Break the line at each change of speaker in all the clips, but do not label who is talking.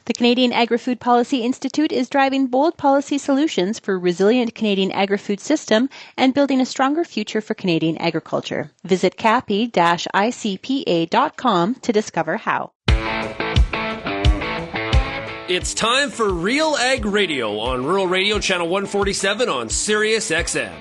The Canadian Agri-Food Policy Institute is driving bold policy solutions for a resilient Canadian agri-food system and building a stronger future for Canadian agriculture. Visit capi-icpa.com to discover how.
It's time for RealAg Radio on Rural Radio Channel 147 on Sirius XM.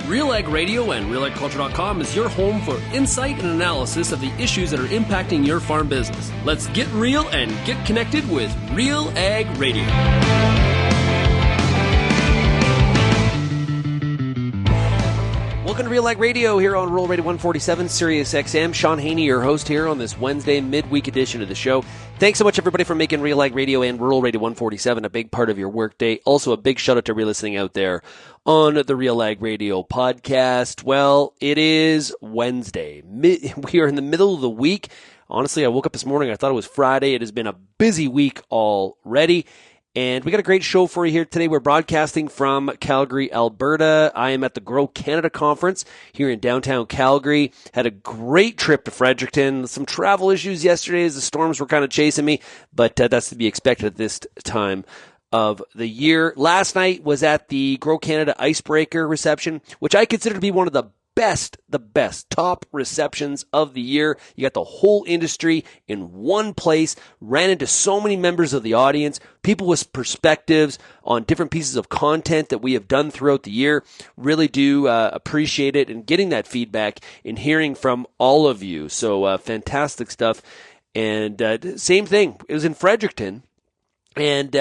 RealAg Radio and RealAgriculture.com is your home for insight and analysis of the issues that are impacting your farm business. Let's get real and get connected with RealAg Radio. Welcome to RealAg Radio here on Rural Radio 147, Sirius XM. Shaun Haney, your host here on this Wednesday midweek edition of the show. Thanks so much, everybody, for making RealAg Radio and Rural Radio 147 a big part of your workday. Also, a big shout-out to everybody listening out there on the RealAg Radio podcast. Well, it is Wednesday. We are in the middle of the week. Honestly, I woke up this morning, I thought it was Friday. It has been a busy week already. And we got a great show for you here today. We're broadcasting from Calgary, Alberta. I am at the Grow Canada Conference here in downtown Calgary. Had a great trip to Fredericton. Some travel issues yesterday as the storms were kind of chasing me, but that's to be expected at this time of the year. Last night was at the Grow Canada Icebreaker reception, which I consider to be one of the best top receptions of the year. You got the whole industry in one place, ran into so many members of the audience, people with perspectives on different pieces of content that we have done throughout the year. Really do appreciate it and getting that feedback and hearing from all of you. So fantastic stuff. And same thing, it was in Fredericton. And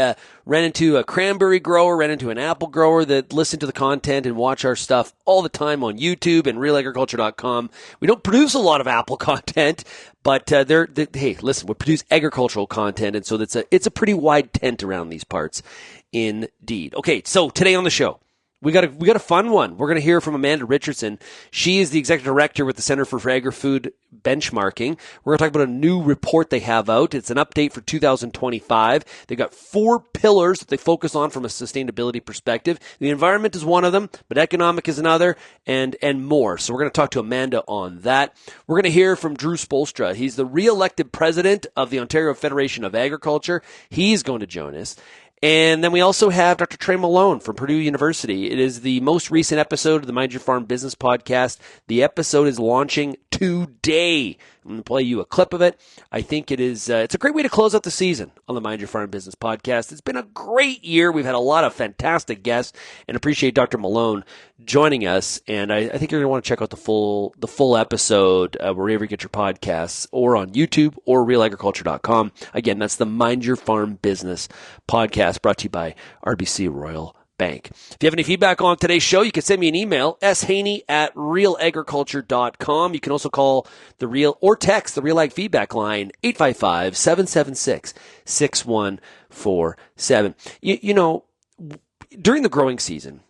ran into a cranberry grower, ran into an apple grower that listened to the content and watch our stuff all the time on YouTube and RealAgriculture.com. We don't produce a lot of apple content, but hey, listen, we produce agricultural content, and so it's a pretty wide tent around these parts, indeed. Okay, so today on the show, we got a fun one. We're going to hear from Amanda Richardson. She is the executive director with the Center for Agrifood Benchmarking. We're going to talk about a new report they have out. It's an update for 2025. They've got 4 pillars that they focus on from a sustainability perspective. The environment is one of them, but economic is another, and more. So we're going to talk to Amanda on that. We're going to hear from Drew Spoelstra. He's the re-elected president of the Ontario Federation of Agriculture. He's going to join us. And then we also have Dr. Trey Malone from Purdue University. It is the most recent episode of the Mind Your Farm Business podcast. The episode is launching today. I'm going to play you a clip of it. I think it is. It's a great way to close out the season on the Mind Your Farm Business podcast. It's been a great year. We've had a lot of fantastic guests, and appreciate Dr. Malone joining us. And I think you're going to want to check out the full episode wherever you get your podcasts, or on YouTube or RealAgriculture.com. Again, that's the Mind Your Farm Business podcast, brought to you by RBC Royal Bank. If you have any feedback on today's show, you can send me an email, shaney@realagriculture.com. You can also call or text the RealAg feedback line, 855-776-6147. You know, during the growing season,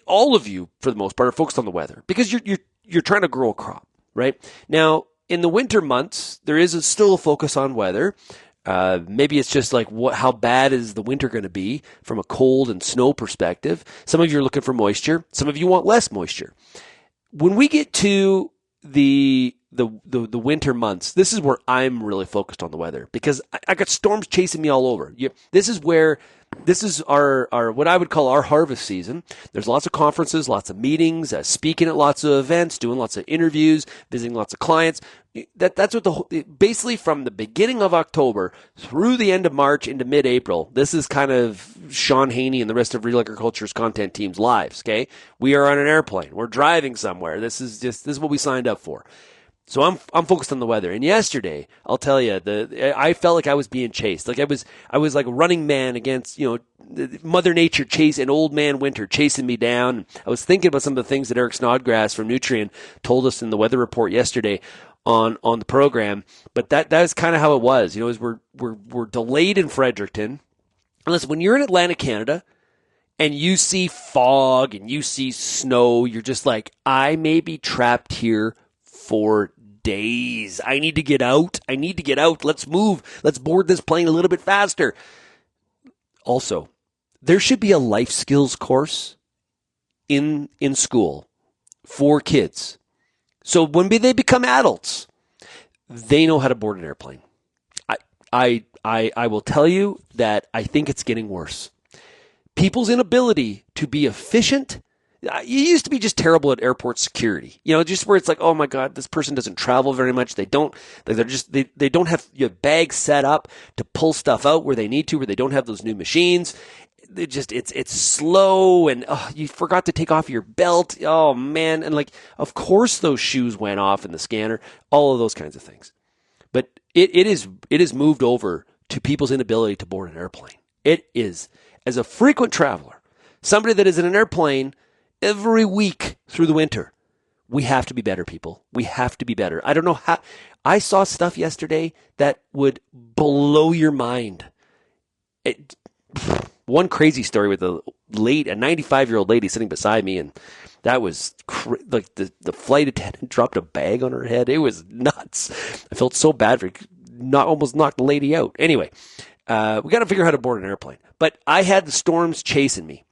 all of you, for the most part, are focused on the weather because you're trying to grow a crop, right? Now, in the winter months, there is still a focus on weather. Maybe it's just like how bad is the winter going to be from a cold and snow perspective. Some of you are looking for moisture. Some of you want less moisture. When we get to the winter months, this is where I'm really focused on the weather, because I got storms chasing me all over. This is our what I would call our harvest season. There's lots of conferences, lots of meetings, speaking at lots of events, doing lots of interviews, visiting lots of clients. That's what basically from the beginning of October through the end of March into mid-April, this is kind of Shaun Haney and the rest of Real Agriculture's content team's lives, okay? We are on an airplane. We're driving somewhere. This is what we signed up for. So I'm focused on the weather. And yesterday, I'll tell you, I felt like I was being chased. Like I was like a running man against, Mother Nature chasing, old man winter chasing me down. I was thinking about some of the things that Eric Snodgrass from Nutrien told us in the weather report yesterday on the program. But that is kind of how it was. As we're delayed in Fredericton. And listen, when you're in Atlantic Canada and you see fog and you see snow, you're just like, I may be trapped here for days. I need to get out. Let's move. Let's board this plane a little bit faster. Also, There should be a life skills course in school for kids. So when they become adults, they know how to board an airplane. I will tell you that I think it's getting worse. People's inability to be efficient. You used to be just terrible at airport security, just where it's like, oh my God, this person doesn't travel very much. They don't have bags set up to pull stuff out where they need to, where they don't have those new machines. It's slow, and you forgot to take off your belt. Oh man. And of course those shoes went off in the scanner, all of those kinds of things. But it is moved over to people's inability to board an airplane. It is, as a frequent traveler, somebody that is in an airplane every week through the winter, we have to be better, people. We have to be better. I don't know how. I saw stuff yesterday that would blow your mind. One crazy story with a 95-year-old lady sitting beside me, and that was the flight attendant dropped a bag on her head. It was nuts. I felt so bad for almost knocked the lady out. Anyway, we got to figure out how to board an airplane. But I had the storms chasing me.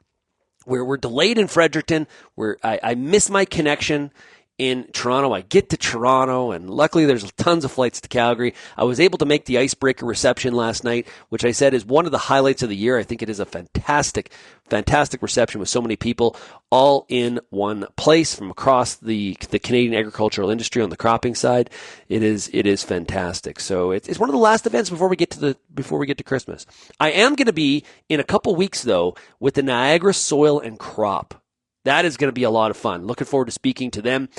We're delayed in Fredericton, where I miss my connection in Toronto. I get to Toronto, and luckily there's tons of flights to Calgary. I was able to make the icebreaker reception last night, which I said is one of the highlights of the year. I think it is a fantastic, fantastic reception with so many people all in one place from across the Canadian agricultural industry on the cropping side. It is fantastic. So it's one of the last events before we get to Christmas. I am going to be in a couple weeks though with the Niagara Soil and Crop. That is going to be a lot of fun. Looking forward to speaking to them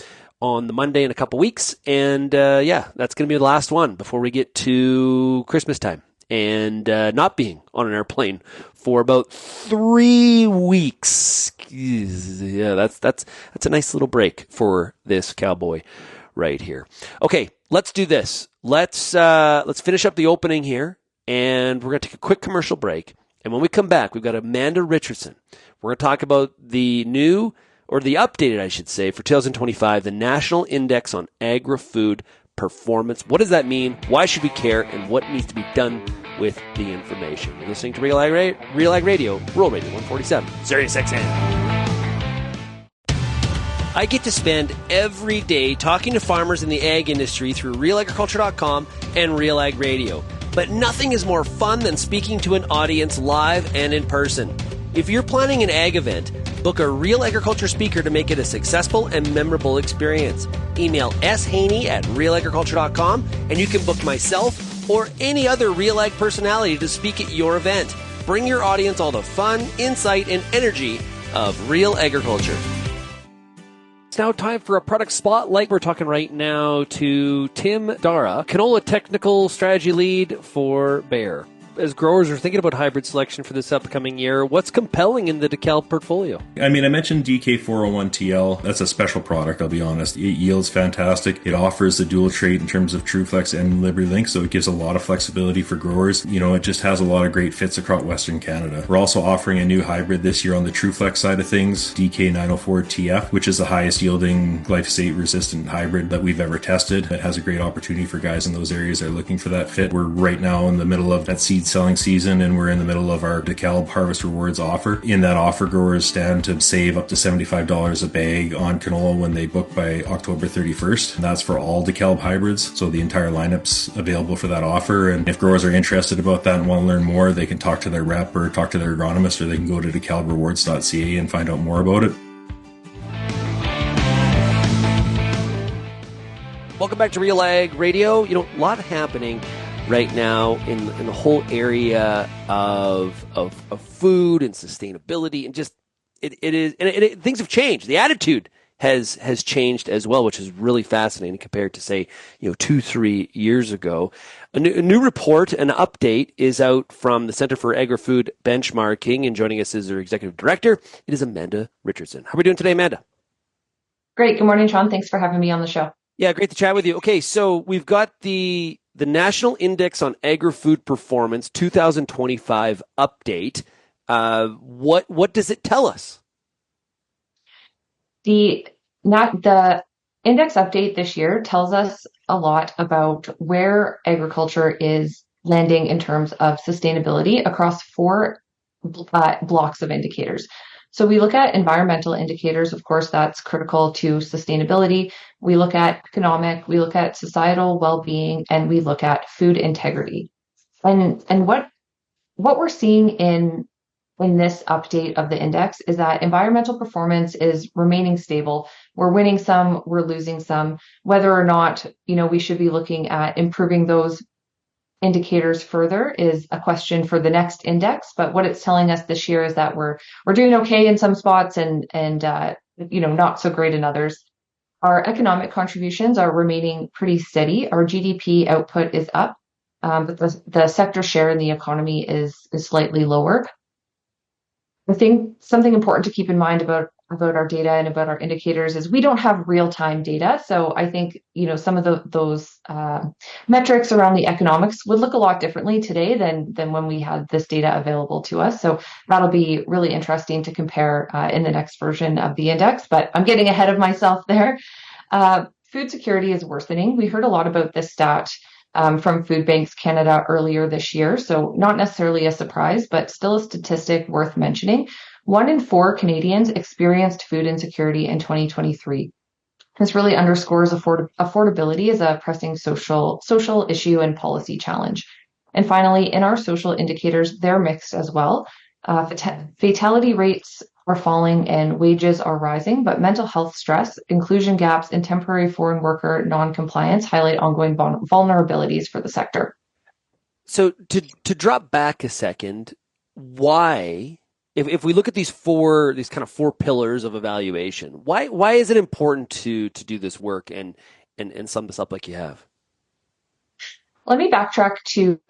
on the Monday in a couple weeks. And that's going to be the last one before we get to Christmas time and not being on an airplane for about 3 weeks. Yeah, that's a nice little break for this cowboy right here. Okay, let's do this. Let's finish up the opening here, and we're going to take a quick commercial break. And when we come back, we've got Amanda Richardson. We're going to talk about the new, or the updated, I should say, for 2025, the National Index on Agri-Food Performance. What does that mean? Why should we care? And what needs to be done with the information? You're listening to RealAg Radio, Rural Radio 147, Sirius XM. I get to spend every day talking to farmers in the ag industry through RealAgriculture.com and RealAg Radio. But nothing is more fun than speaking to an audience live and in person. If you're planning an ag event, book a Real Agriculture speaker to make it a successful and memorable experience. Email shaney@realagriculture.com and you can book myself or any other Real Ag personality to speak at your event. Bring your audience all the fun, insight, and energy of Real Agriculture. It's now time for a product spotlight. We're talking right now to Tim Dara, canola technical strategy lead for Bayer. As growers are thinking about hybrid selection for this upcoming year, what's compelling in the DeKalb portfolio?
I mentioned DK401TL. That's a special product, I'll be honest. It yields fantastic. It offers the dual trait in terms of TrueFlex and LibertyLink, so it gives a lot of flexibility for growers. It just has a lot of great fits across Western Canada. We're also offering a new hybrid this year on the TrueFlex side of things, DK904TF, which is the highest yielding glyphosate-resistant hybrid that we've ever tested. It has a great opportunity for guys in those areas that are looking for that fit. We're right now in the middle of that seed selling season, and we're in the middle of our DeKalb Harvest Rewards offer. In that offer, growers stand to save up to $75 a bag on canola when they book by October 31st. And that's for all DeKalb hybrids, so the entire lineup's available for that offer. And if growers are interested about that and want to learn more, they can talk to their rep or talk to their agronomist, or they can go to DeKalbRewards.ca and find out more about it.
Welcome back to Real Ag Radio. A lot happening right now in the whole area of food and sustainability, and just things have changed. The attitude has changed as well, which is really fascinating compared to, say, 2-3 years ago. A new report, an update, is out from the Center for Agrifood Benchmarking, and joining us is their executive director. It is Amanda Richardson. How are we doing today, Amanda?
Great. Good morning, Shaun. Thanks for having me on the show.
Yeah, great to chat with you. Okay, so we've got the National Index on Agri-Food Performance 2025 update. What does it tell us?
The index update this year tells us a lot about where agriculture is landing in terms of sustainability across 4 blocks of indicators. So we look at environmental indicators. Of course, that's critical to sustainability. We look at economic, we look at societal well-being, and we look at food integrity. And what we're seeing in this update of the index is that environmental performance is remaining stable. We're winning some, we're losing some. Whether or not, we should be looking at improving those indicators further is a question for the next index. But what it's telling us this year is that we're doing okay in some spots and not so great in others. Our economic contributions are remaining pretty steady. Our GDP output is up, but the sector share in the economy is slightly lower. I think something important to keep in mind about our data and about our indicators is we don't have real-time data. So I think, some of those metrics around the economics would look a lot differently today than when we had this data available to us. So that'll be really interesting to compare in the next version of the index, but I'm getting ahead of myself there. Food security is worsening. We heard a lot about this stat from Food Banks Canada earlier this year. So not necessarily a surprise, but still a statistic worth mentioning. 1 in 4 Canadians experienced food insecurity in 2023. This really underscores affordability as a pressing social issue and policy challenge. And finally, in our social indicators, they're mixed as well. Fatality rates are falling and wages are rising, but mental health stress, inclusion gaps, and temporary foreign worker non-compliance highlight ongoing vulnerabilities for the sector.
So to drop back a second, why, if we look at these kind of four pillars of evaluation, why is it important to do this work and sum this up like you have?
Let me backtrack to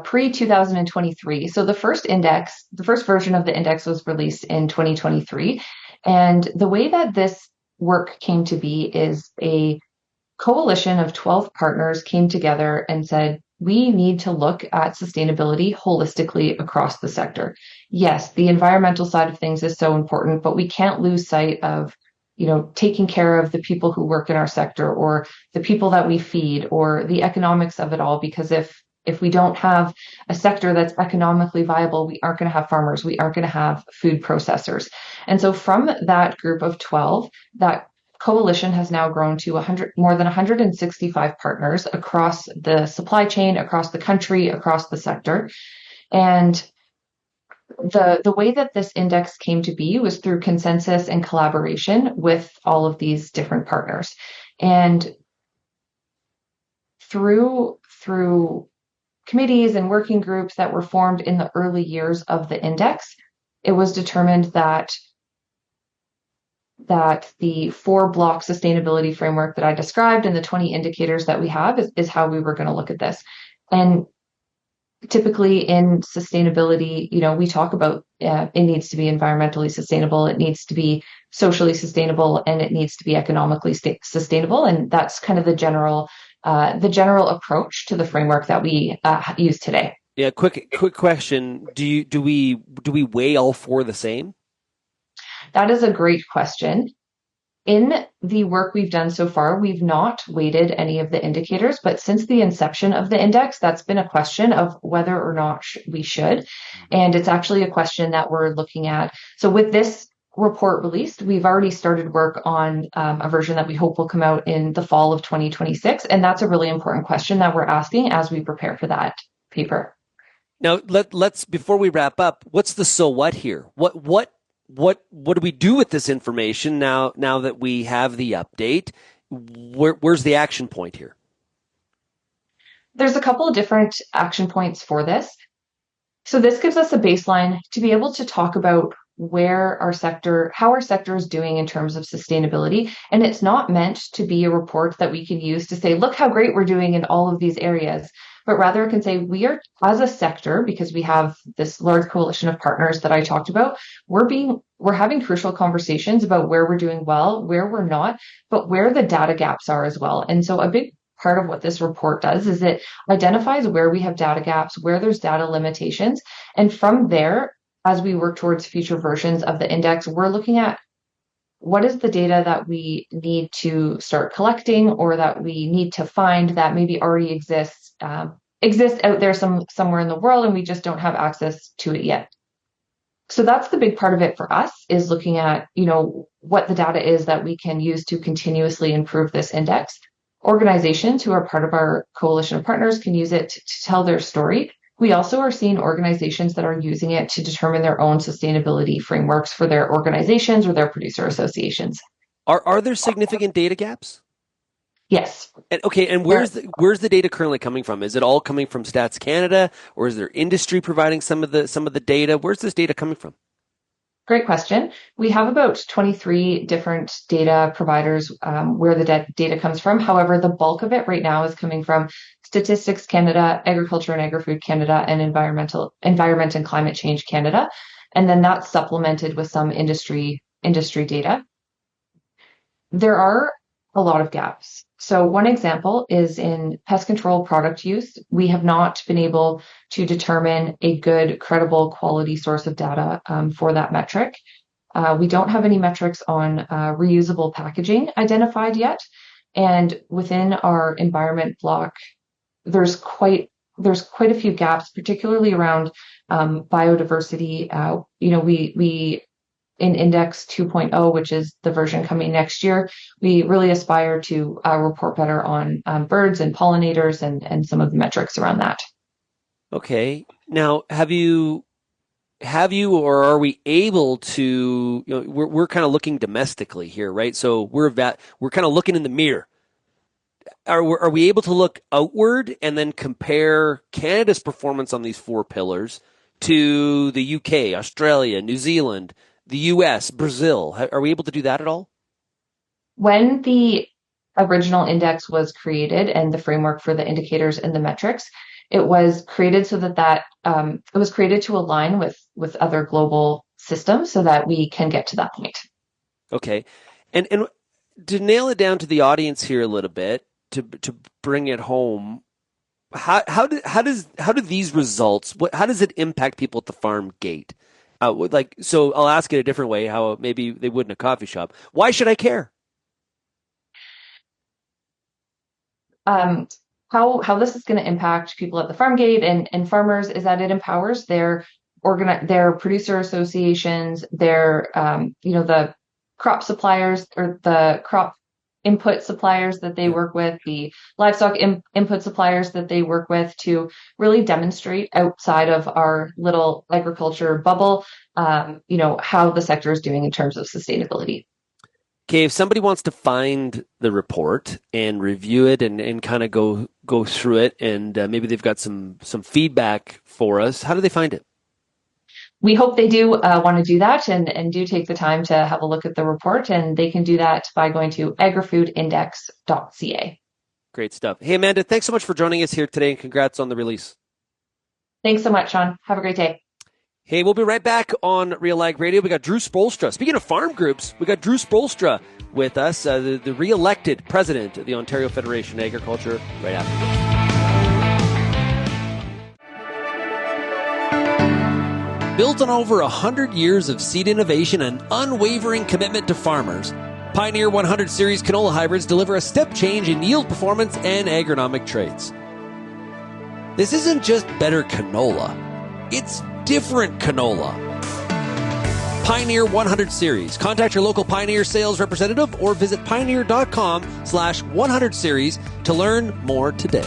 pre-2023. So the first version of the index was released in 2023. And the way that this work came to be is a coalition of 12 partners came together and said, we need to look at sustainability holistically across the sector. Yes, the environmental side of things is so important, but we can't lose sight of taking care of the people who work in our sector or the people that we feed or the economics of it all, because if we don't have a sector that's economically viable, we aren't going to have farmers, we aren't going to have food processors. And so from that group of 12, that coalition has now grown to more than 165 partners across the supply chain, across the country, across the sector. And the way that this index came to be was through consensus and collaboration with all of these different partners. And through committees and working groups that were formed in the early years of the index, it was determined that the 4-block sustainability framework that I described and the 20 indicators that we have is how we were going to look at this. And typically in sustainability, we talk about it needs to be environmentally sustainable, it needs to be socially sustainable, and it needs to be economically sustainable. And that's kind of the general approach to the framework that we use today.
Yeah. Quick question. Do we weigh all four the same?
That is a great question. In the work we've done so far, we've not weighted any of the indicators, but since the inception of the index, that's been a question of whether or not we should. And it's actually a question that we're looking at. So with this report released, we've already started work on a version that we hope will come out in the fall of 2026. And that's a really important question that we're asking as we prepare for that paper.
Now, let's before we wrap up, what's the so what here? What do we do with this information now that we have the update? Where's the action point here?
There's a couple of different action points for this. So this gives us a baseline to be able to talk about how our sector is doing in terms of sustainability. And it's not meant to be a report that we can use to say, look how great we're doing in all of these areas, but rather it can say we are, as a sector, because we have this large coalition of partners that I talked about, we're having crucial conversations about where we're doing well, where we're not, but where the data gaps are as well. And so a big part of what this report does is it identifies where we have data gaps, where there's data limitations. And from there, as we work towards future versions of the index, we're looking at what is the data that we need to start collecting or that we need to find that maybe already exists exists out there somewhere in the world, and we just don't have access to it yet. So that's the big part of it for us, is looking at, what the data is that we can use to continuously improve this index. Organizations who are part of our coalition of partners can use it to tell their story. We also are seeing organizations that are using it to determine their own sustainability frameworks for their organizations or their producer associations.
Are there significant data gaps?
Yes.
And where's the data currently coming from? Is it all coming from Stats Canada, or is there industry providing some of the data? Where's this data coming from?
Great question. We have about 23 different data providers where the data comes from. However, the bulk of it right now is coming from Statistics Canada, Agriculture and Agri-food Canada, and Environment and Climate Change Canada. And then that's supplemented with some industry data. There are a lot of gaps. So one example is in pest control product use. We have not been able to determine a good, credible, quality source of data for that metric. We don't have any metrics on reusable packaging identified yet. And within our environment block, there's quite a few gaps, particularly around biodiversity. We in Index 2.0, which is the version coming next year, we really aspire to report better on birds and pollinators and some of the metrics around that. Okay.
Now, have you, or are we able to, we're kind of looking domestically here, right? So we're kind of looking in the mirror. Are we able to look outward and then compare Canada's performance on these 4 pillars to the UK, Australia, New Zealand, the US, Brazil? Are we able to do that at all?
When the original index was created and the framework for the indicators and the metrics, it was created so that it was created to align with other global systems so that we can get to that point.
Okay. And to nail it down to the audience here a little bit, to bring it home, how do these results, how does it impact people at the farm gate? So I'll ask it a different way, how maybe they would in a coffee shop. Why should I care?
How this is going to impact people at the farm gate and farmers is that it empowers their producer associations, their the crop suppliers or the crop input suppliers that they work with, the livestock input suppliers that they work with, to really demonstrate outside of our little agriculture bubble, how the sector is doing in terms of sustainability.
Okay, if somebody wants to find the report and review it and kind of go through it, and maybe they've got some feedback for us, how do they find it?
We hope they do want to do that and do take the time to have a look at the report, and they can do that by going to agrifoodindex.ca.
Great stuff. Hey, Amanda, thanks so much for joining us here today, and congrats on the release.
Thanks so much, Shaun. Have a great day.
Hey, we'll be right back on RealAg Radio. We got Drew Spoelstra. Speaking of farm groups, we got Drew Spoelstra with us, the re-elected president of the Ontario Federation of Agriculture, right after this. Built on over 100 years of seed innovation and unwavering commitment to farmers, Pioneer 100 Series canola hybrids deliver a step change in yield performance and agronomic traits. This isn't just better canola, it's different canola. Pioneer 100 Series. Contact your local Pioneer sales representative or visit pioneer.com/100 series to learn more today.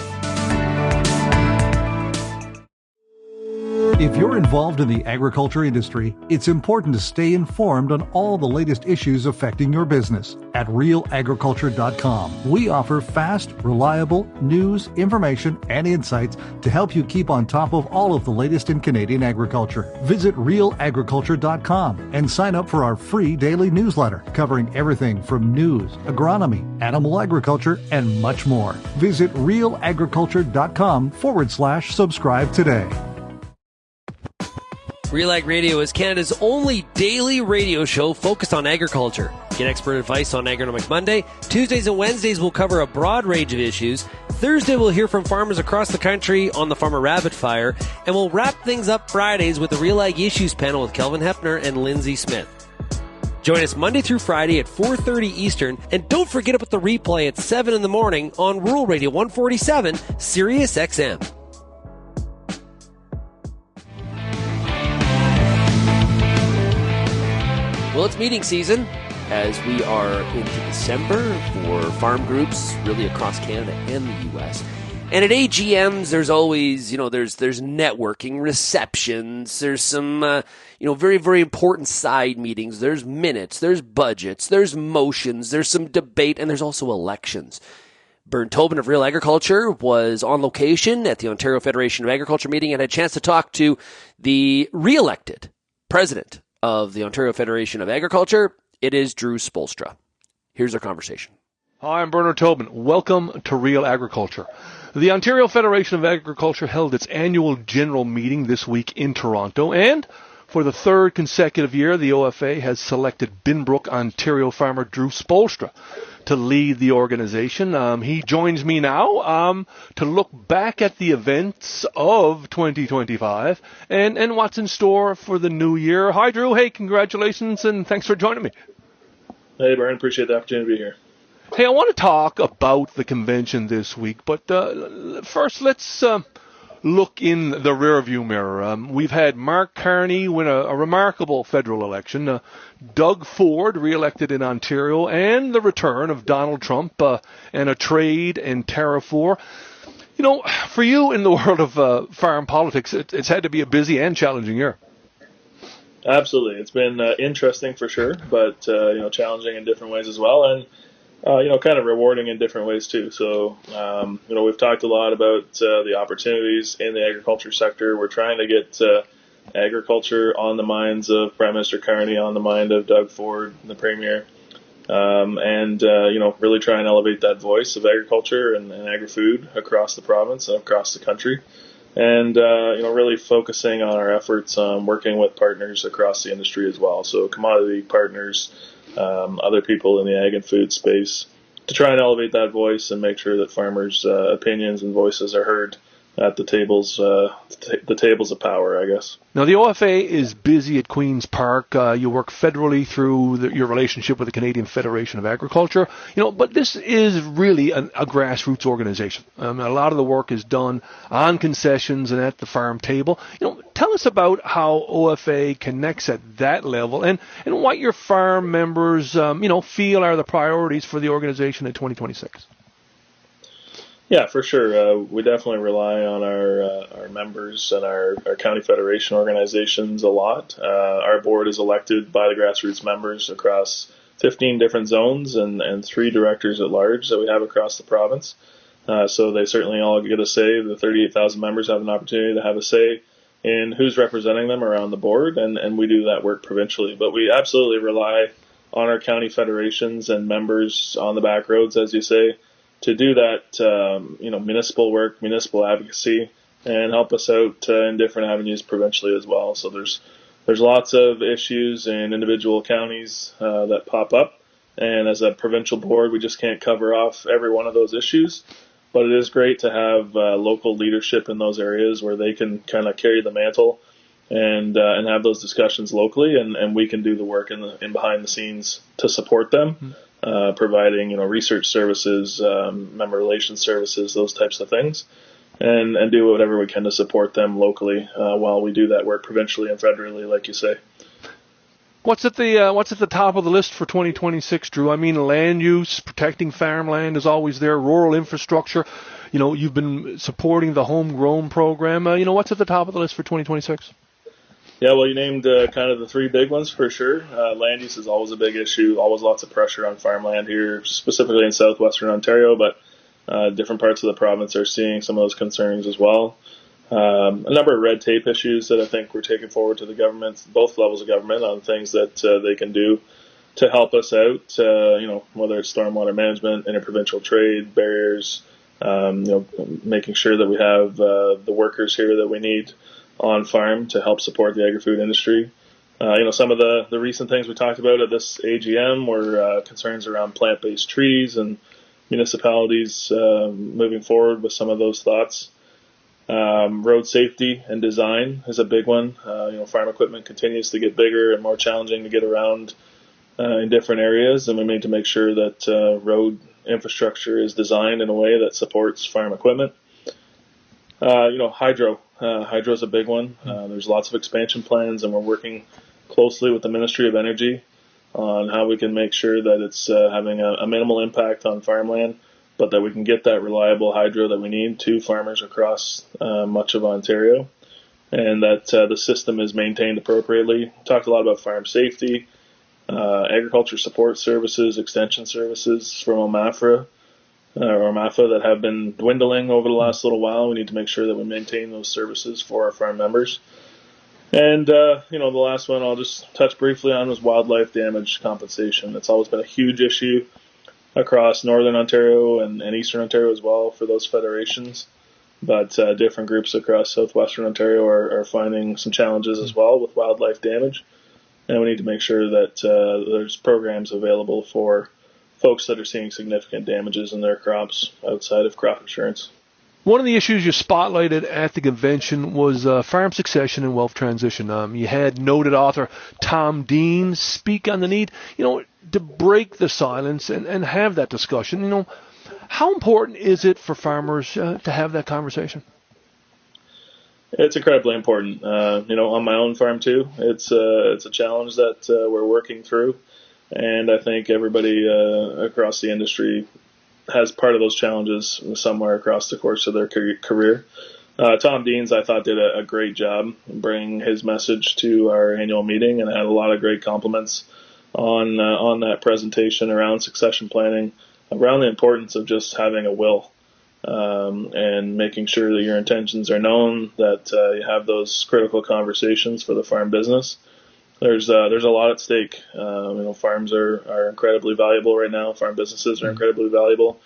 If you're involved in the agriculture industry, it's important to stay informed on all the latest issues affecting your business. At RealAgriculture.com, we offer fast, reliable news, information, and insights to help you keep on top of all of the latest in Canadian agriculture. Visit RealAgriculture.com and sign up for our free daily newsletter covering everything from news, agronomy, animal agriculture, and much more. Visit RealAgriculture.com/subscribe today.
RealAg Radio is Canada's only daily radio show focused on agriculture. Get expert advice on Agronomic Monday. Tuesdays and Wednesdays will cover a broad range of issues. Thursday we'll hear from farmers across the country on the Farmer Rapid Fire. And we'll wrap things up Fridays with the RealAg Issues panel with Kelvin Hefner and Lindsay Smith. Join us Monday through Friday at 4:30 Eastern. And don't forget about the replay at 7 in the morning on Rural Radio 147, Sirius XM. Well, it's meeting season as we are into December for farm groups really across Canada and the U.S. And at AGMs, there's always, there's networking, receptions, there's some, very, very important side meetings. There's minutes, there's budgets, there's motions, there's some debate, and there's also elections. Bern Tobin of Real Agriculture was on location at the Ontario Federation of Agriculture meeting and had a chance to talk to the re-elected president of the Ontario Federation of Agriculture. It is Drew Spoelstra. Here's our conversation.
Hi, I'm Bernard Tobin. Welcome to Real Agriculture. The Ontario Federation of Agriculture held its annual general meeting this week in Toronto, and for the third consecutive year, the OFA has selected Binbrook, Ontario farmer Drew Spoelstra to lead the organization. He joins me now to look back at the events of 2025 and what's in store for the new year. Hi, Drew. Hey, congratulations, and thanks for joining me.
Hey, Brian. Appreciate the opportunity to be here.
Hey, I want to talk about the convention this week, but first let's look in the rearview mirror. We've had Mark Carney win a remarkable federal election, Doug Ford re-elected in Ontario, and the return of Donald Trump and a trade and tariff war. For you in the world of farm politics, it's had to be a busy and challenging year.
Absolutely. It's been interesting for sure, but challenging in different ways as well, and kind of rewarding in different ways too. So, we've talked a lot about the opportunities in the agriculture sector. We're trying to get agriculture on the minds of Prime Minister Carney, on the mind of Doug Ford, the Premier, and really try and elevate that voice of agriculture and agri-food across the province and across the country. And, really focusing on our efforts on working with partners across the industry as well. So commodity partners, other people in the ag and food space, to try and elevate that voice and make sure that farmers' opinions and voices are heard at the tables of power, I guess. Now, the OFA is busy at Queen's Park. You work federally through your relationship with the Canadian Federation of Agriculture. But this is really a grassroots organization. A lot of the work is done on concessions and at the farm table. Tell us about how OFA connects at that level and what your farm members, feel are the priorities for the organization in 2026. Yeah, for sure. We definitely rely on our members and our county federation organizations a lot. Our board is elected by the grassroots members across 15 different zones and 3 directors at large that we have across the province. So they certainly all get a say. The 38,000 members have an opportunity to have a say in who's representing them around the board, and we do that work provincially. But we absolutely rely on our county federations and members on the back roads, as you say, to do that, municipal work, municipal advocacy, and help us out in different avenues provincially as well. So there's lots of issues in individual counties that pop up, and as a provincial board, we just can't cover off every one of those issues. But it is great to have local leadership in those areas where they can kind of carry the mantle and have those discussions locally, and we can do the work in behind the scenes to support them. Providing research services, member relations services, those types of things, and do whatever we can to support them locally while we do that work provincially and federally, like you say. What's at the top of the list for 2026, Drew? I mean, land use, protecting farmland is always there. Rural infrastructure. You've been supporting the homegrown program. What's at the top of the list for 2026? Yeah, well, you named kind of the 3 big ones for sure. Land use is always a big issue, always lots of pressure on farmland here, specifically in southwestern Ontario, but different parts of the province are seeing some of those concerns as well. A number of red tape issues that I think we're taking forward to the government, both levels of government, on things that they can do to help us out, whether it's stormwater management, interprovincial trade, barriers, making sure that we have the workers here that we need on farm to help support the agri-food industry. Some of the recent things we talked about at this AGM were concerns around plant-based trees and municipalities moving forward with some of those thoughts. Road safety and design is a big one. Farm equipment continues to get bigger and more challenging to get around in different areas, and we need to make sure that road infrastructure is designed in a way that supports farm equipment. Hydro. Hydro is a big one. There's lots of expansion plans, and we're working closely with the Ministry of Energy on how we can make sure that it's having a minimal impact on farmland, but that we can get that reliable hydro that we need to farmers across much of Ontario, and that the system is maintained appropriately. Talked a lot about farm safety, agriculture support services, extension services from OMAFRA, or MAFA, that have been dwindling over the last little while. We need to make sure that we maintain those services for our farm members. And, the last one I'll just touch briefly on was wildlife damage compensation. It's always been a huge issue across Northern Ontario and Eastern Ontario as well for those federations. But different groups across Southwestern Ontario are finding some challenges as well with wildlife damage. And we need to make sure that there's programs available for folks that are seeing significant damages in their crops outside of crop insurance.
One of the issues you spotlighted at the convention was farm succession and wealth transition. You had noted author Tom Dean speak on the need, to break the silence and have that discussion. How important is it for farmers to have that conversation?
It's incredibly important. On my own farm too, it's a challenge that we're working through, and I think everybody across the industry has part of those challenges somewhere across the course of their career. Tom Deans, I thought, did a great job bringing his message to our annual meeting, and had a lot of great compliments on that presentation around succession planning, around the importance of just having a will, and making sure that your intentions are known, that you have those critical conversations for the farm business. There's a lot at stake. Farms are incredibly valuable right now. Farm businesses are incredibly valuable,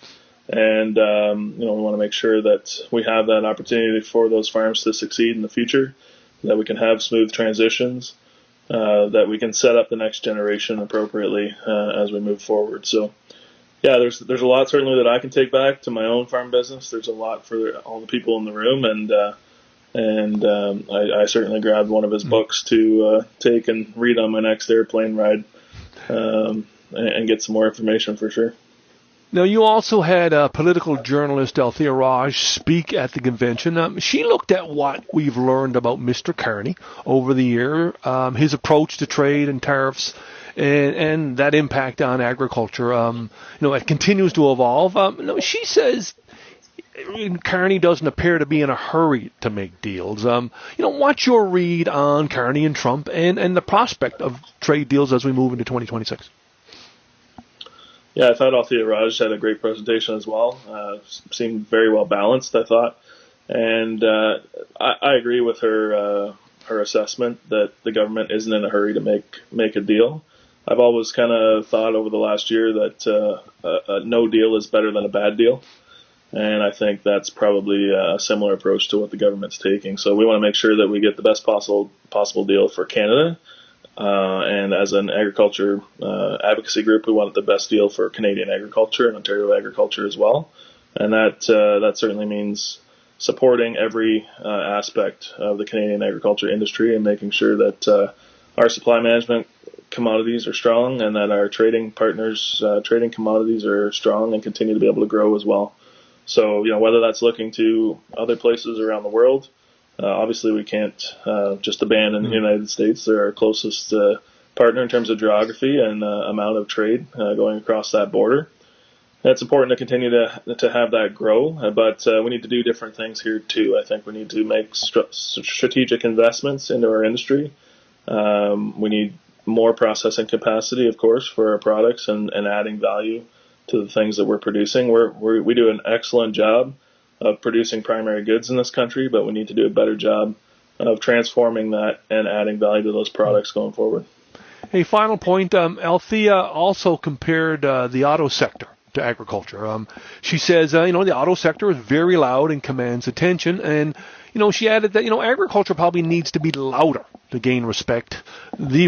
and we want to make sure that we have that opportunity for those farms to succeed in the future, that we can have smooth transitions, that we can set up the next generation appropriately as we move forward. So, yeah, there's a lot certainly that I can take back to my own farm business. There's a lot for all the people in the room, and I certainly grabbed one of his books to take and read on my next airplane ride, and get some more information for sure.
Now, you also had political journalist Althea Raj speak at the convention. She looked at what we've learned about Mr. Carney over the year, his approach to trade and tariffs, and that impact on agriculture. It continues to evolve. She says Carney doesn't appear to be in a hurry to make deals. What's your read on Carney and Trump and the prospect of trade deals as we move into 2026?
Yeah, I thought Althea Raj had a great presentation as well. Seemed very well balanced, I thought. And I agree with her assessment that the government isn't in a hurry to make a deal. I've always kind of thought over the last year that a no deal is better than a bad deal. And I think that's probably a similar approach to what the government's taking. So we want to make sure that we get the best possible deal for Canada. And as an agriculture advocacy group, we want the best deal for Canadian agriculture and Ontario agriculture as well. And that certainly means supporting every aspect of the Canadian agriculture industry and making sure that our supply management commodities are strong, and that our trading partners trading commodities are strong and continue to be able to grow as well. So, whether that's looking to other places around the world, obviously we can't just abandon the United States. They're our closest partner in terms of geography and amount of trade going across that border. And it's important to continue to have that grow, but we need to do different things here too. I think we need to make strategic investments into our industry. We need more processing capacity, of course, for our products and adding value to the things that we're producing. We do an excellent job of producing primary goods in this country, but we need to do a better job of transforming that and adding value to those products going forward.
Hey, final point. Althea also compared the auto sector to agriculture. She says, the auto sector is very loud and commands attention, and she added that agriculture probably needs to be louder to gain the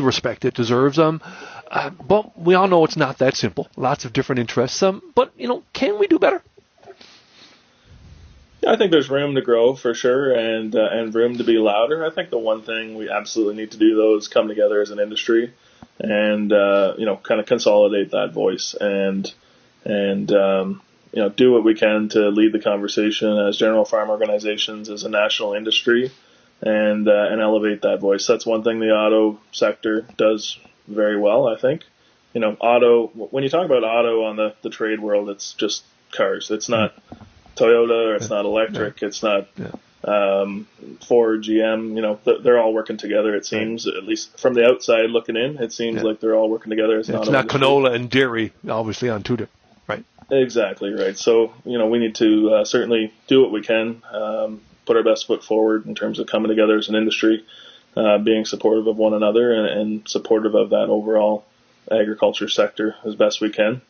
respect it deserves. But we all know it's not that simple. Lots of different interests. But can we do better?
I think there's room to grow for sure, and room to be louder. I think the one thing we absolutely need to do though is come together as an industry and kind of consolidate that voice and do what we can to lead the conversation as general farm organizations, as a national industry, and elevate that voice. That's one thing the auto sector does very well, I think, auto, when you talk about auto on the trade world, it's just cars. It's not Toyota, or it's not electric, it's not Ford, GM, they're all working together, it seems, at least from the outside looking in, it seems like they're all working together. It's not
canola and dairy, obviously, on two different, right?
Exactly, right. So, we need to certainly do what we can, put our best foot forward in terms of coming together as an industry, being supportive of one another and supportive of that overall agriculture sector as best we can.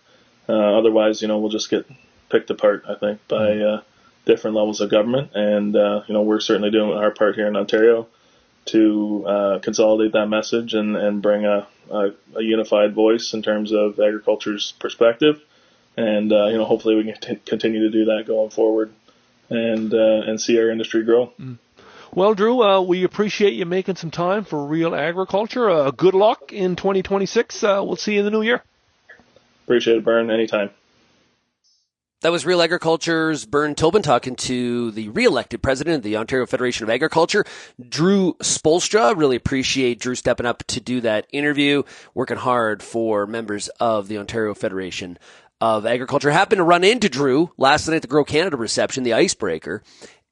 Otherwise, we'll just get picked apart, I think, by different levels of government. And, we're certainly doing our part here in Ontario to consolidate that message and bring a unified voice in terms of agriculture's perspective. And, hopefully we can continue to do that going forward and see our industry grow.
Well, Drew, we appreciate you making some time for Real Agriculture. Good luck in 2026. We'll see you in the new year.
Appreciate it, Bern. Anytime.
That was Real Agriculture's Bern Tobin talking to the re-elected president of the Ontario Federation of Agriculture, Drew Spoelstra. Really appreciate Drew stepping up to do that interview, working hard for members of the Ontario Federation of Agriculture. Happened to run into Drew last night at the Grow Canada reception, the icebreaker,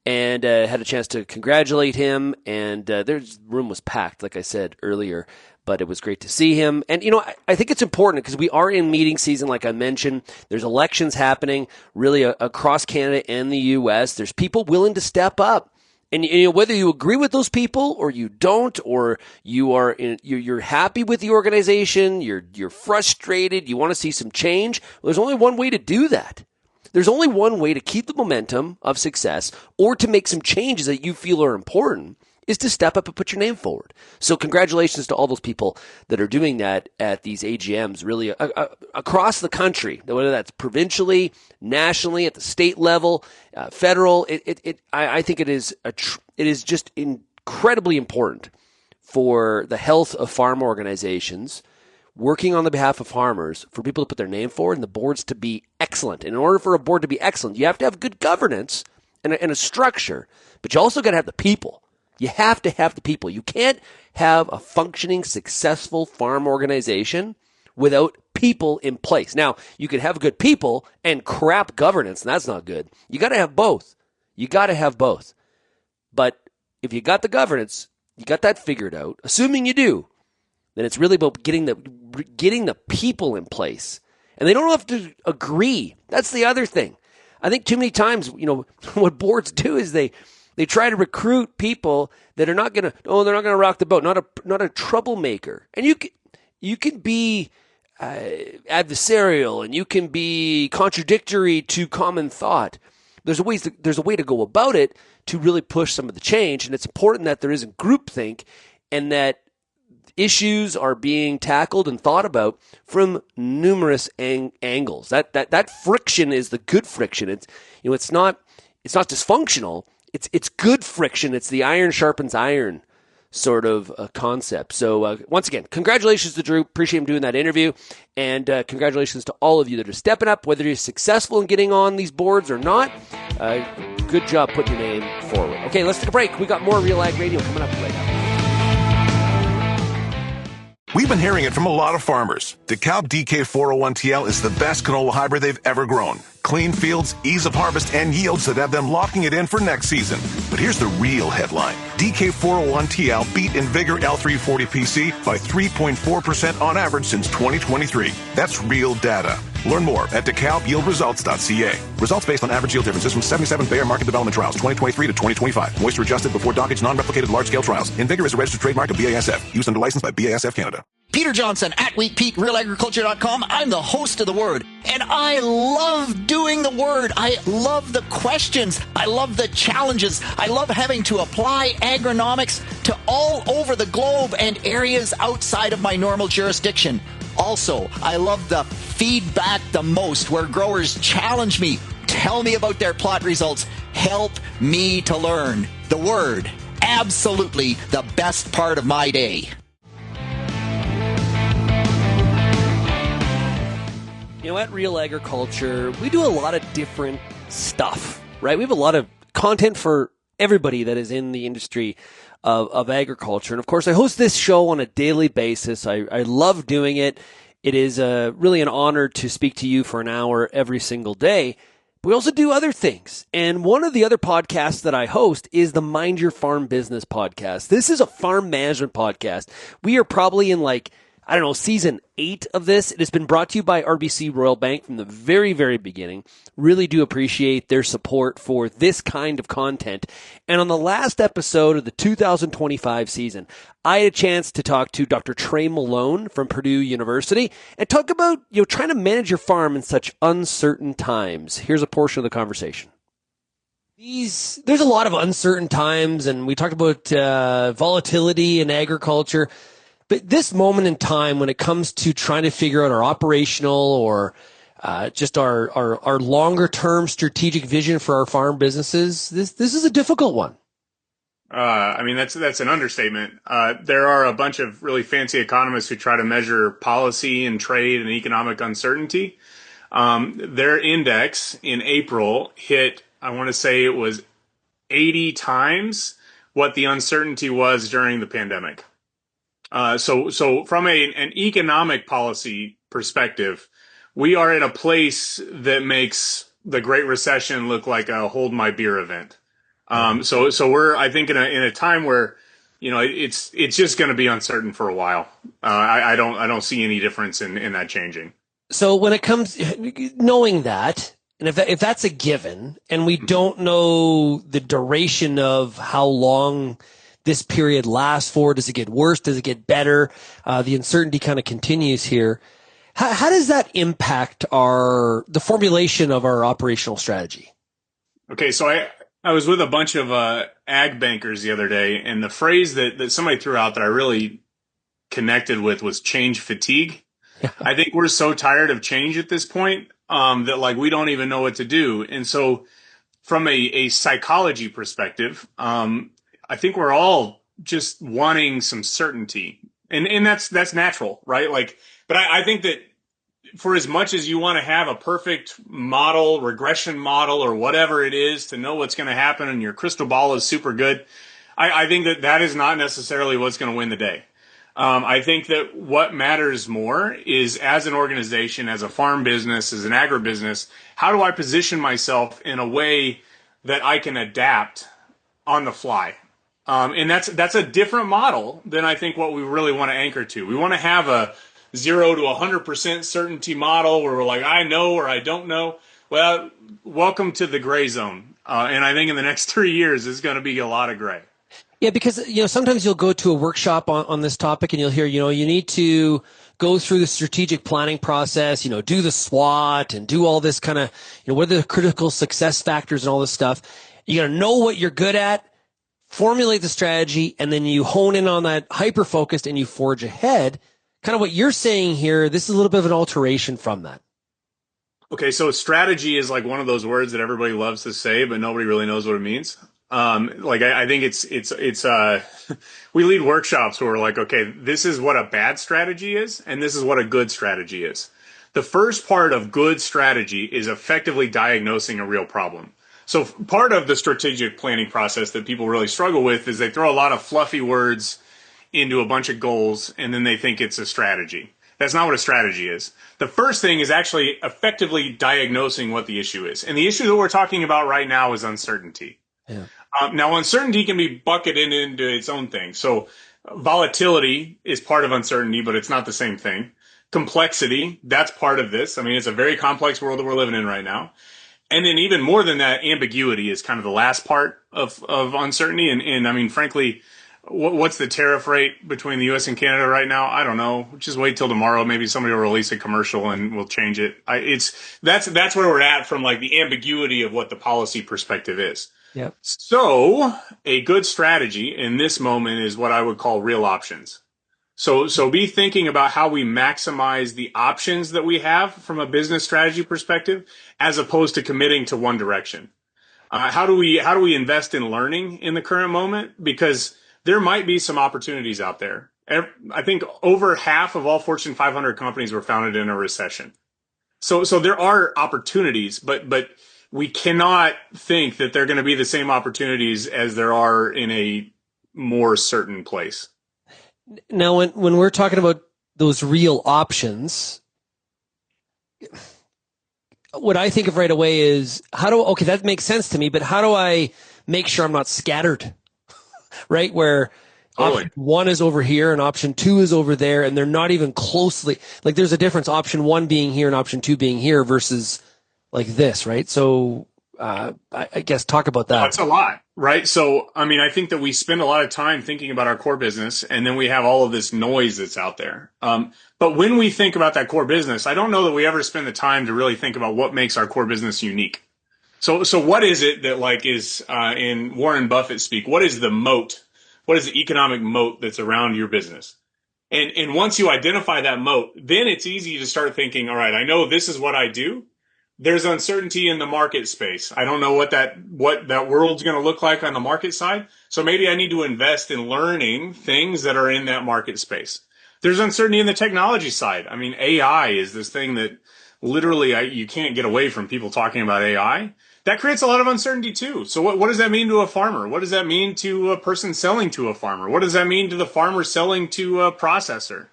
and had a chance to congratulate him. And the room was packed, like I said earlier. But it was great to see him. And, I think it's important because we are in meeting season, like I mentioned. There's elections happening really across Canada and the U.S. There's people willing to step up. And, whether you agree with those people or you don't, or you're happy with the organization, you're frustrated, you want to see some change, well, there's only one way to do that. There's only one way to keep the momentum of success or to make some changes that you feel are important, is to step up and put your name forward. So congratulations to all those people that are doing that at these AGMs, really across the country, whether that's provincially, nationally, at the state level, federal. I think it is just incredibly important for the health of farm organizations working on the behalf of farmers, for people to put their name forward and the boards to be excellent. And in order for a board to be excellent, you have to have good governance and a structure, but you also got to have the people. You have to have the people. You can't have a functioning, successful farm organization without people in place. Now, you could have good people and crap governance, and that's not good. You got to have both. But if you got the governance, you got that figured out, assuming you do, then it's really about getting the people in place. And they don't have to agree. That's the other thing. I think too many times, what boards do is they try to recruit people that are not going to rock the boat, not a troublemaker. And you can be adversarial and you can be contradictory to common thought. There's a way to go about it to really push some of the change, and it's important that there isn't groupthink and that issues are being tackled and thought about from numerous angles. That friction is the good friction. It's not dysfunctional. It's good friction. It's the iron sharpens iron sort of concept. So once again, congratulations to Drew. Appreciate him doing that interview. And congratulations to all of you that are stepping up, whether you're successful in getting on these boards or not. Good job putting your name forward. Okay, let's take a break. We got more RealAg Radio coming up right now.
We've been hearing it from a lot of farmers. DeKalb DK401TL is the best canola hybrid they've ever grown. Clean fields, ease of harvest, and yields that have them locking it in for next season. But here's the real headline. DK401TL beat in Vigor L340PC by 3.4% on average since 2023. That's real data. Learn more at DeKalbYieldResults.ca. Results based on average yield differences from 77 Bayer market development trials, 2023 to 2025. Moisture adjusted before dockage, non-replicated large-scale trials. Invigor is a registered trademark of BASF. Used under license by BASF Canada.
Peter Johnson at Wheat Pete, RealAgriculture.com. I'm the host of The Word, and I love doing The Word. I love the questions. I love the challenges. I love having to apply agronomics to all over the globe and areas outside of my normal jurisdiction. Also, I love the feedback the most, where growers challenge me, tell me about their plot results, help me to learn. The Word, absolutely the best part of my day.
At Real Agriculture, we do a lot of different stuff, right? We have a lot of content for everybody that is in the industry of agriculture. And of course, I host this show on a daily basis. I love doing it. It is really an honor to speak to you for an hour every single day. We also do other things. And one of the other podcasts that I host is the Mind Your Farm Business podcast. This is a farm management podcast. We are probably in season 8 of this. It has been brought to you by RBC Royal Bank from the very, very beginning. Really do appreciate their support for this kind of content. And on the last episode of the 2025 season, I had a chance to talk to Dr. Trey Malone from Purdue University and talk about, trying to manage your farm in such uncertain times. Here's a portion of the conversation. There's a lot of uncertain times, and we talked about volatility in agriculture. But this moment in time, when it comes to trying to figure out our operational or just our longer term strategic vision for our farm businesses, this is a difficult one.
That's an understatement. There are a bunch of really fancy economists who try to measure policy and trade and economic uncertainty. Their index in April hit, I want to say it was 80 times what the uncertainty was during the pandemic. So from an economic policy perspective, we are at a place that makes the Great Recession look like a hold my beer event. So we're, I think, in a time where, it's just going to be uncertain for a while. I don't see any difference in that changing.
So when it comes, knowing that, and if that's a given, and we don't know the duration of how long this period lasts for, does it get worse? Does it get better? The uncertainty kind of continues here. How does that impact the formulation of our operational strategy?
Okay, so I was with a bunch of ag bankers the other day, and the phrase that somebody threw out that I really connected with was change fatigue. I think we're so tired of change at this point that we don't even know what to do. And so from a psychology perspective, I think we're all just wanting some certainty, and that's natural, right? But I think that for as much as you want to have a perfect model, regression model, or whatever it is to know what's going to happen, and your crystal ball is super good, I think that is not necessarily what's going to win the day. I think that what matters more is, as an organization, as a farm business, as an agribusiness, how do I position myself in a way that I can adapt on the fly? And that's a different model than I think what we really want to anchor to. We want to have a 0 to 100% certainty model where we're like, I know or I don't know. Well, welcome to the gray zone. And I think in the next 3 years, it's going to be a lot of gray.
Yeah, because sometimes you'll go to a workshop on this topic and you'll hear, you need to go through the strategic planning process, do the SWOT and do all this kind of, what are the critical success factors and all this stuff. You got to know what you're good at, formulate the strategy, and then you hone in on that hyper-focused and you forge ahead. Kind of what you're saying here, this is a little bit of an alteration from that.
Okay, so strategy is one of those words that everybody loves to say, but nobody really knows what it means. I think it's we lead workshops where we're like, okay, this is what a bad strategy is, and this is what a good strategy is. The first part of good strategy is effectively diagnosing a real problem. So part of the strategic planning process that people really struggle with is they throw a lot of fluffy words into a bunch of goals, and then they think it's a strategy. That's not what a strategy is. The first thing is actually effectively diagnosing what the issue is. And the issue that we're talking about right now is uncertainty.
Yeah.
Now, uncertainty can be bucketed into its own thing. So volatility is part of uncertainty, but it's not the same thing. Complexity, that's part of this. It's a very complex world that we're living in right now. And then even more than that, ambiguity is kind of the last part of uncertainty. And frankly, what's the tariff rate between the U.S. and Canada right now? I don't know. Just wait till tomorrow. Maybe somebody will release a commercial and we'll change it. That's where we're at from the ambiguity of what the policy perspective is.
Yep.
So a good strategy in this moment is what I would call real options. So be thinking about how we maximize the options that we have from a business strategy perspective, as opposed to committing to one direction. How do we invest in learning in the current moment? Because there might be some opportunities out there. I think over half of all Fortune 500 companies were founded in a recession. So there are opportunities, but we cannot think that they're going to be the same opportunities as there are in a more certain place.
Now, when we're talking about those real options, what I think of right away is okay, that makes sense to me, but how do I make sure I'm not scattered, right? Where option 1 is over here and option 2 is over there, and they're not even closely, like there's a difference, option 1 being here and option 2 being here versus like this, right? So I guess talk about that.
That's a lot, right? So, I mean, I think that we spend a lot of time thinking about our core business, and then we have all of this noise that's out there. But when we think about that core business, I don't know that we ever spend the time to really think about what makes our core business unique. So what is it that like is in Warren Buffett speak? What is the moat? What is the economic moat that's around your business? And once you identify that moat, then it's easy to start thinking, all right, I know this is what I do. There's uncertainty in the market space. I don't know what that world's going to look like on the market side. So maybe I need to invest in learning things that are in that market space. There's uncertainty in the technology side. I mean, AI is this thing that literally you can't get away from people talking about AI. That creates a lot of uncertainty too. So what does that mean to a farmer? What does that mean to a person selling to a farmer? What does that mean to the farmer selling to a processor?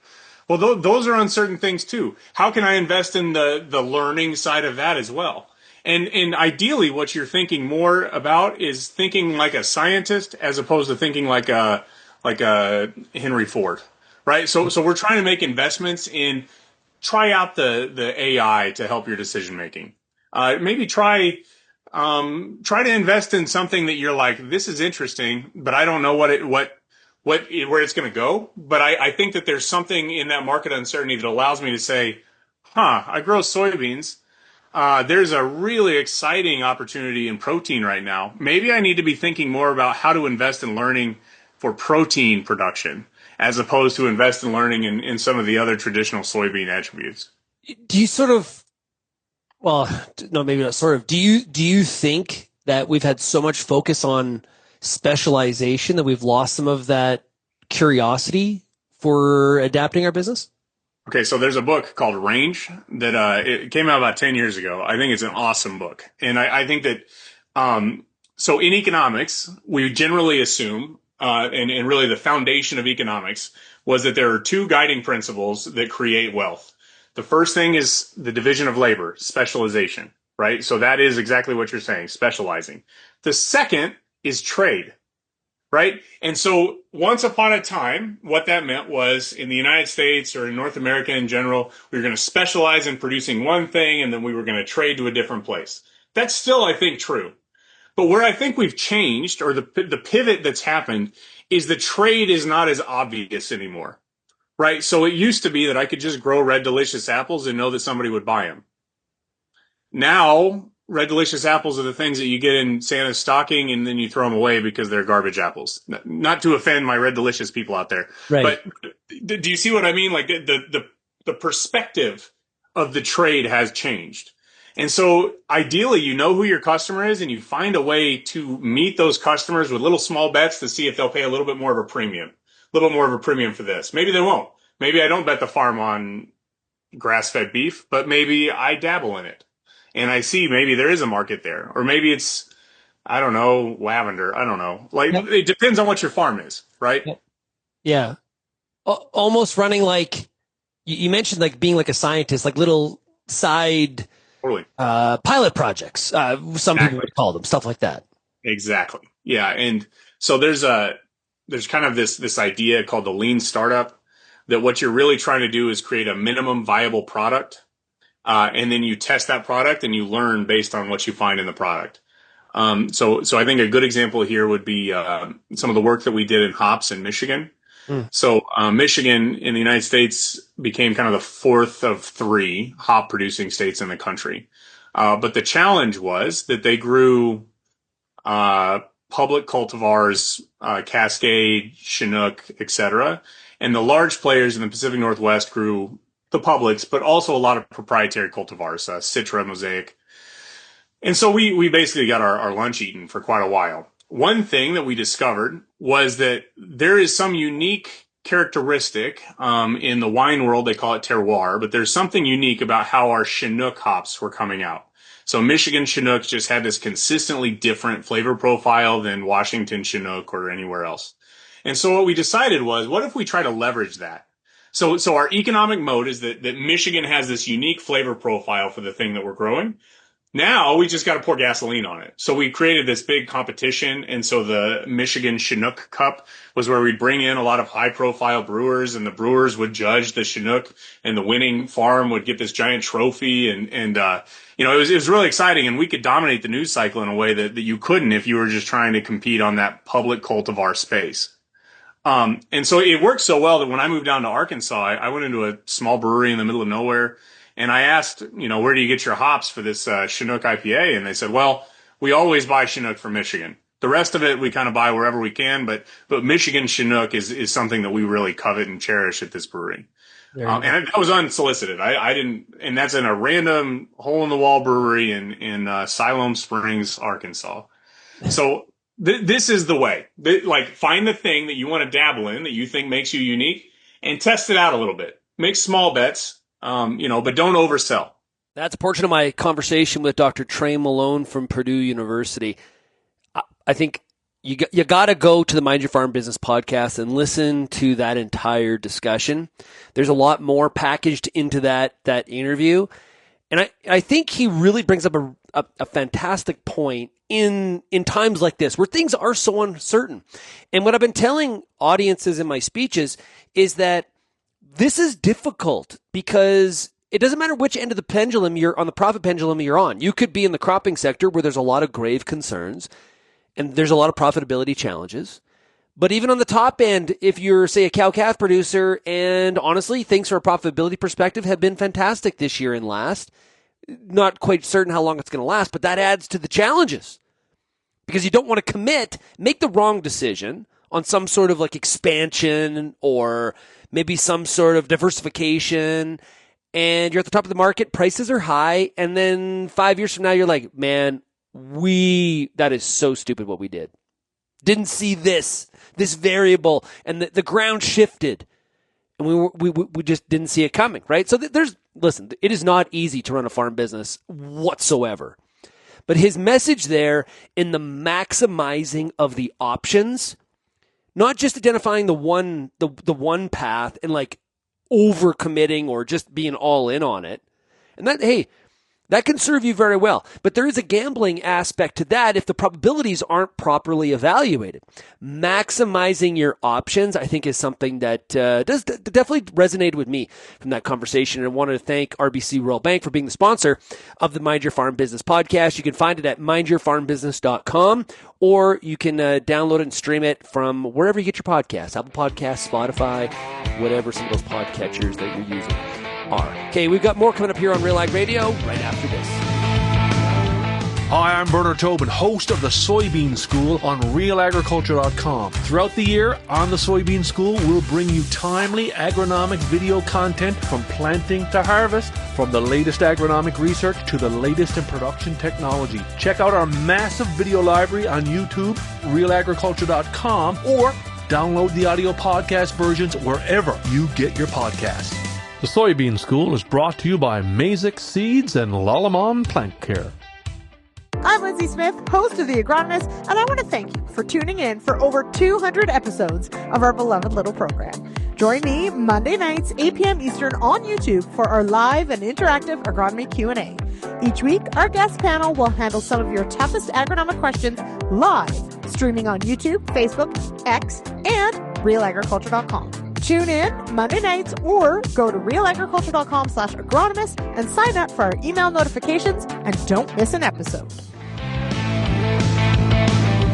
Well, those are uncertain things too. How can I invest in the learning side of that as well? And ideally, what you're thinking more about is thinking like a scientist as opposed to thinking like a Henry Ford, right? So we're trying to make investments in try out the AI to help your decision making. Maybe try to invest in something that you're like, this is interesting, but I don't know where it's going to go. But I think that there's something in that market uncertainty that allows me to say, I grow soybeans. There's a really exciting opportunity in protein right now. Maybe I need to be thinking more about how to invest in learning for protein production as opposed to invest in learning in some of the other traditional soybean attributes.
Do you sort of, well, no, maybe not sort of, do you think that we've had so much focus on specialization that we've lost some of that curiosity for adapting our business?
Okay, so there's a book called Range that it came out about 10 years ago. I think it's an awesome book. And I think that, so in economics, we generally assume, and really the foundation of economics was that there are two guiding principles that create wealth. The first thing is the division of labor, specialization, right? So that is exactly what you're saying, specializing. The second is trade, right? And so once upon a time, what that meant was in the United States or in North America in general, we were going to specialize in producing one thing and then we were going to trade to a different place. That's still, I think, true. But where I think we've changed, or the pivot that's happened, is the trade is not as obvious anymore, right? So it used to be that I could just grow Red Delicious apples and know that somebody would buy them. Now, Red Delicious apples are the things that you get in Santa's stocking and then you throw them away because they're garbage apples. Not to offend my Red Delicious people out there.
Right.
But do you see what I mean? Like the perspective of the trade has changed. And so ideally, you know who your customer is and you find a way to meet those customers with little small bets to see if they'll pay a little bit more of a premium, for this. Maybe they won't. Maybe I don't bet the farm on grass-fed beef, but maybe I dabble in it. And I see maybe there is a market there. Or maybe it's, I don't know, lavender. I don't know. Like, It depends on what your farm is, right?
Yeah. Almost running like, you mentioned like being like a scientist, like little side pilot projects. Some people would call them, stuff like that.
Exactly. Yeah. And so there's kind of this idea called the lean startup, that what you're really trying to do is create a minimum viable product. And then you test that product and you learn based on what you find in the product. So I think a good example here would be some of the work that we did in hops in Michigan. So Michigan in the United States became kind of the fourth of 3 hop producing states in the country. But the challenge was that they grew public cultivars, Cascade, Chinook, etc. And the large players in the Pacific Northwest grew the publics, but also a lot of proprietary cultivars, Citra, Mosaic. And so we basically got our lunch eaten for quite a while. One thing that we discovered was that there is some unique characteristic in the wine world. They call it terroir, but there's something unique about how our Chinook hops were coming out. So Michigan Chinook just had this consistently different flavor profile than Washington Chinook or anywhere else. And so what we decided was, what if we try to leverage that? So our economic mode is that Michigan has this unique flavor profile for the thing that we're growing. Now we just got to pour gasoline on it. So we created this big competition. And so the Michigan Chinook Cup was where we'd bring in a lot of high profile brewers, and the brewers would judge the Chinook, and the winning farm would get this giant trophy. And it was really exciting, and we could dominate the news cycle in a way that you couldn't if you were just trying to compete on that public cultivar space. And so it worked so well that when I moved down to Arkansas, I went into a small brewery in the middle of nowhere, and I asked, where do you get your hops for this Chinook IPA? And they said, well, we always buy Chinook from Michigan. The rest of it we kind of buy wherever we can, but Michigan Chinook is something that we really covet and cherish at this brewery. And that was unsolicited. I didn't, and that's in a random hole in the wall brewery in Siloam Springs, Arkansas. So this is the way. Find the thing that you want to dabble in that you think makes you unique, and test it out a little bit. Make small bets, but don't oversell.
That's a portion of my conversation with Dr. Trey Malone from Purdue University. I think you got to go to the Mind Your Farm Business podcast and listen to that entire discussion. There's a lot more packaged into that interview. And I think he really brings up a fantastic point in times like this where things are so uncertain. And what I've been telling audiences in my speeches is that this is difficult because it doesn't matter which end of the pendulum the profit pendulum you're on. You could be in the cropping sector where there's a lot of grave concerns and there's a lot of profitability challenges. But even on the top end, if you're, say, a cow-calf producer, and honestly, things from a profitability perspective have been fantastic this year and last, not quite certain how long it's going to last, but that adds to the challenges. Because you don't want to make the wrong decision on some sort of expansion or maybe some sort of diversification, and you're at the top of the market, prices are high, and then 5 years from now, you're like, man, that is so stupid what we did. Didn't see this variable, and the ground shifted, and we just didn't see it coming, right? So listen, it is not easy to run a farm business whatsoever. But his message there in the maximizing of the options, not just identifying the one path and overcommitting or just being all in on it, and that can serve you very well. But there is a gambling aspect to that if the probabilities aren't properly evaluated. Maximizing your options, I think, is something that does definitely resonate with me from that conversation. And I wanted to thank RBC Royal Bank for being the sponsor of the Mind Your Farm Business podcast. You can find it at mindyourfarmbusiness.com, or you can download it and stream it from wherever you get your podcasts, Apple Podcasts, Spotify, whatever some of those podcatchers that you're using are. Okay, we've got more coming up here on RealAg Radio right after this.
Hi, I'm Bernard Tobin, host of the Soybean School on RealAgriculture.com. Throughout the year on the Soybean School, we'll bring you timely agronomic video content from planting to harvest, from the latest agronomic research to the latest in production technology. Check out our massive video library on YouTube, RealAgriculture.com, or download the audio podcast versions wherever you get your podcasts. The Soybean School is brought to you by Mazik Seeds and Lalamon Plant Care.
I'm Lindsay Smith, host of The Agronomist, and I want to thank you for tuning in for over 200 episodes of our beloved little program. Join me Monday nights, 8 p.m. Eastern on YouTube for our live and interactive agronomy Q&A. Each week, our guest panel will handle some of your toughest agronomic questions live, streaming on YouTube, Facebook, X, and RealAgriculture.com. Tune in Monday nights or go to realagriculture.com/agronomist and sign up for our email notifications and don't miss an episode.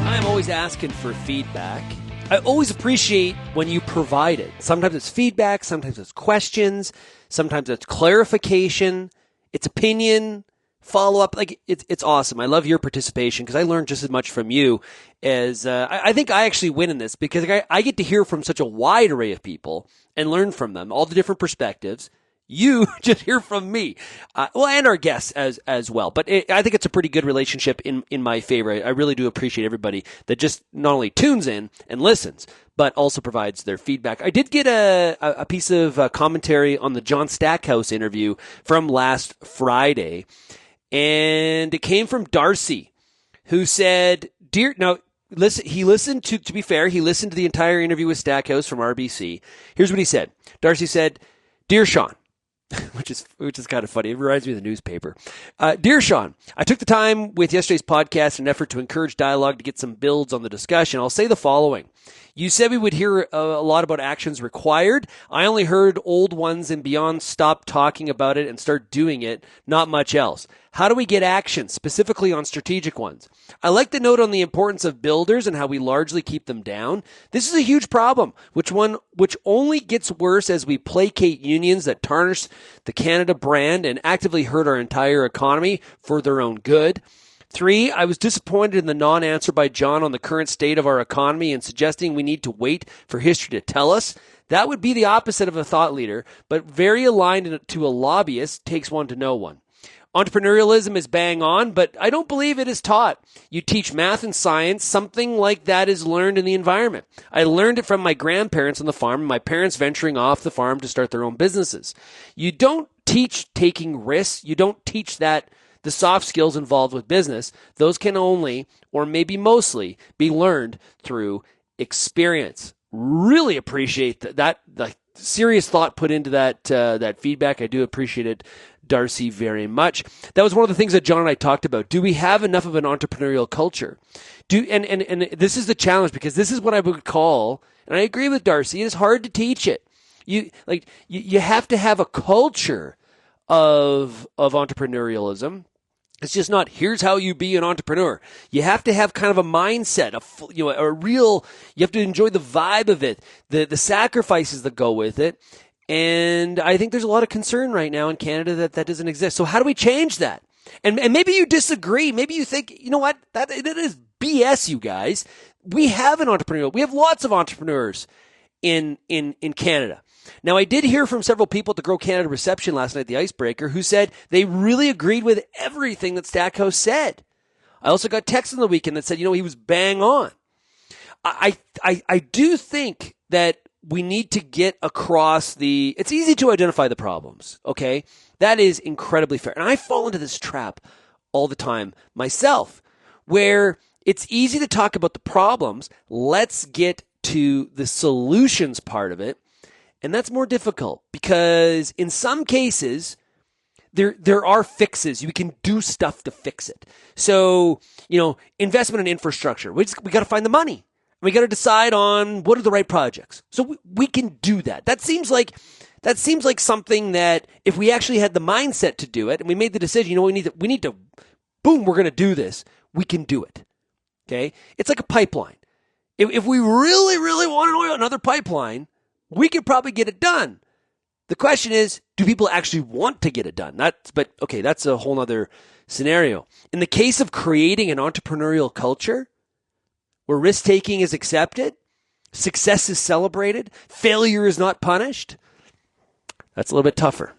I'm always asking for feedback. I always appreciate when you provide it. Sometimes it's feedback, sometimes it's questions, sometimes it's clarification, it's opinion, follow-up. It's awesome. I love your participation because I learned just as much from you as I think I actually win in this because I get to hear from such a wide array of people and learn from them, all the different perspectives. You just hear from me, and our guests as well. But I think it's a pretty good relationship in my favor. I really do appreciate everybody that just not only tunes in and listens, but also provides their feedback. I did get a piece of commentary on the John Stackhouse interview from last Friday, and it came from Darcy, who said, he listened to be fair, he listened to the entire interview with Stackhouse from RBC. Here's what he said. Darcy said, "Dear Shaun," which is kind of funny. It reminds me of the newspaper. "Dear Shaun, I took the time with yesterday's podcast in an effort to encourage dialogue to get some builds on the discussion. I'll say the following. You said we would hear a lot about actions required. I only heard old ones and beyond stop talking about it and start doing it, not much else. How do we get action, specifically on strategic ones? I like the note on the importance of builders and how we largely keep them down. This is a huge problem, which only gets worse as we placate unions that tarnish the Canada brand and actively hurt our entire economy for their own good. 3, I was disappointed in the non-answer by John on the current state of our economy and suggesting we need to wait for history to tell us. That would be the opposite of a thought leader, but very aligned to a lobbyist, takes one to know one. Entrepreneurialism is bang on, but I don't believe it is taught. You teach math and science, something like that is learned in the environment. I learned it from my grandparents on the farm and my parents venturing off the farm to start their own businesses. You don't teach taking risks. You don't teach that the soft skills involved with business. Those can only, or maybe mostly, be learned through experience. Really appreciate that serious thought put into that feedback. I do appreciate it, Darcy, very much. That was one of the things that John and I talked about. Do we have enough of an entrepreneurial culture? And this is the challenge, because this is what I would call, and I agree with Darcy, it is hard to teach it. You have to have a culture of entrepreneurialism. It's just not, here's how you be an entrepreneur. You have to have kind of a mindset, you have to enjoy the vibe of it, the sacrifices that go with it. And I think there's a lot of concern right now in Canada that doesn't exist. So how do we change that? And maybe you disagree. Maybe you think, you know what, that is BS, you guys. We have lots of entrepreneurs in Canada. Now, I did hear from several people at the Grow Canada reception last night, the Icebreaker, who said they really agreed with everything that Stackhouse said. I also got texts on the weekend that said, he was bang on. I do think that we need to get across it's easy to identify the problems, okay? That is incredibly fair. And I fall into this trap all the time myself, where it's easy to talk about the problems. Let's get to the solutions part of it. And that's more difficult, because in some cases, there are fixes. You can do stuff to fix it. So, investment in infrastructure. We got to find the money. We got to decide on what are the right projects. So we can do that. That seems like something that if we actually had the mindset to do it and we made the decision, we need to, boom, we're going to do this. We can do it. Okay. It's like a pipeline. If we really, really want another pipeline, we could probably get it done. The question is, do people actually want to get it done? That's a whole other scenario. In the case of creating an entrepreneurial culture where risk-taking is accepted, success is celebrated, failure is not punished, that's a little bit tougher.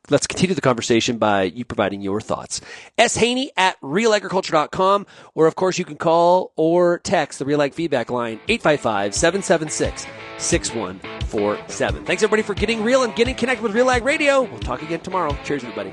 Let's continue the conversation by you providing your thoughts. Haney at RealAgriculture.com, or of course you can call or text the RealAg feedback line, 855-776-6147. Thanks everybody for getting real and getting connected with RealAg Radio. We'll talk again tomorrow. Cheers everybody.